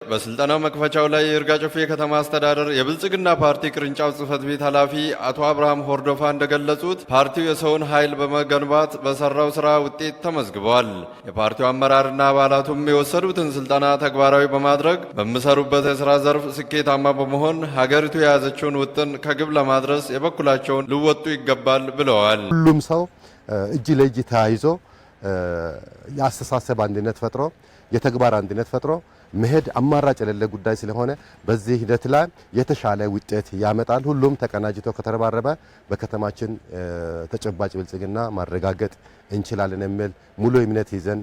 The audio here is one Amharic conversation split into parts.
በስልጣናው መክፈቻው ላይ የይርጋ ጨፌ ከተማ አስተዳደር የብልጽግና ፓርቲ ቅርንጫፍ ጽህፈት ቤት ኃላፊ አቶ አብርሃም ሆርዶፋ እንደገለጹት ፓርቲው የሰውን ኃይል በመገንባት በሰራው ስራ ውጤት ተመዝግቧል። የፓርቲው አመራርና አባላቱም የወሰዱትን ስልጣና ተግባራዊ በማድረግ በሚሰሩበት የስራ ዘርፍ ስኬታማ በመሆን ሀገሪቱ የያዘችውን ውጥን ከግብ ለማድረስ የበኩላቸውን ሊወጡ ይገባል ብለዋል። ሁሉም ሰው እጅ ለእጅ ተያይዞ የአስተሳሰብ አንድነት ፈጥሮ የተግባር አንድነት ፈጥሮ መሄድ አማራጭ የሌለ ጉዳይ ስለሆነ በዚህ ሂደት ላይ የተሻለ ውጤት ያመጣል። ሁሉም ተቀናጅቶ ከተረባረበ በከተማችን ተጨባጭ ብልጽግና ማረጋገጥ እንችላለን የሚል ሙሉ እምነት ይዘን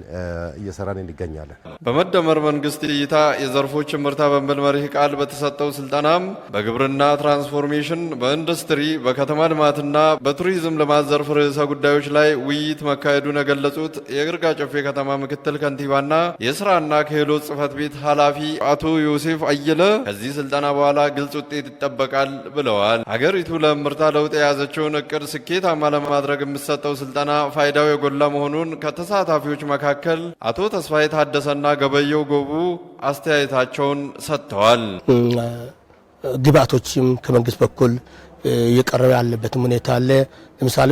እየሰራን እንገኛለን። በመደመር መንግስት እይታ የዘርፎች ምርታ በሚል መሪ ቃል በተሰጠው ስልጠናም በግብርና ትራንስፎርሜሽን፣ በኢንዱስትሪ፣ በከተማ ልማትና በቱሪዝም ልማት ዘርፍ ርዕሰ ጉዳዮች ላይ ውይይት መካሄዱን የገለጹት የይርጋ ጨፌ ከተማ ምክትል ከንቲባና የስራና ክህሎት ጽህፈት ቤት ኃላፊ አቶ ዮሴፍ አየለ ከዚህ ስልጠና በኋላ ግልጽ ውጤት ይጠበቃል ብለዋል። ሀገሪቱ ለምርታ ለውጥ የያዘችውን እቅድ ስኬታማ ለማድረግ የሚሰጠው ስልጠና ፋይዳው የጎላ መሆኑን ከተሳታፊዎች መካከል አቶ ተስፋዬ ታደሰና ገበየው ጎቡ አስተያየታቸውን ሰጥተዋል። ግብአቶችም ከመንግስት በኩል እየቀረበ ያለበትም ሁኔታ አለ። ለምሳሌ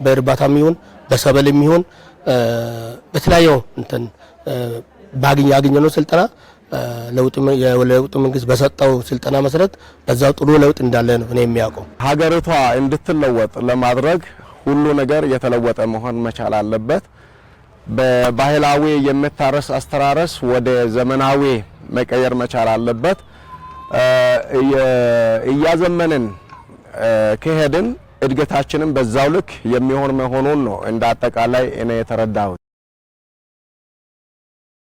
በእርባታም ይሁን በሰብልም ይሁን በተለያዩ እንትን ያገኘነው ስልጠና ለውጥ መንግስት በሰጠው ስልጠና መሰረት በዛው ጥሩ ለውጥ እንዳለ ነው እኔ የሚያውቀው። ሀገሪቷ እንድትለወጥ ለማድረግ ሁሉ ነገር የተለወጠ መሆን መቻል አለበት። በባህላዊ የምታረስ አስተራረስ ወደ ዘመናዊ መቀየር መቻል አለበት። እያዘመንን ከሄድን እድገታችንን በዛው ልክ የሚሆን መሆኑን ነው እንደ አጠቃላይ እኔ የተረዳሁት።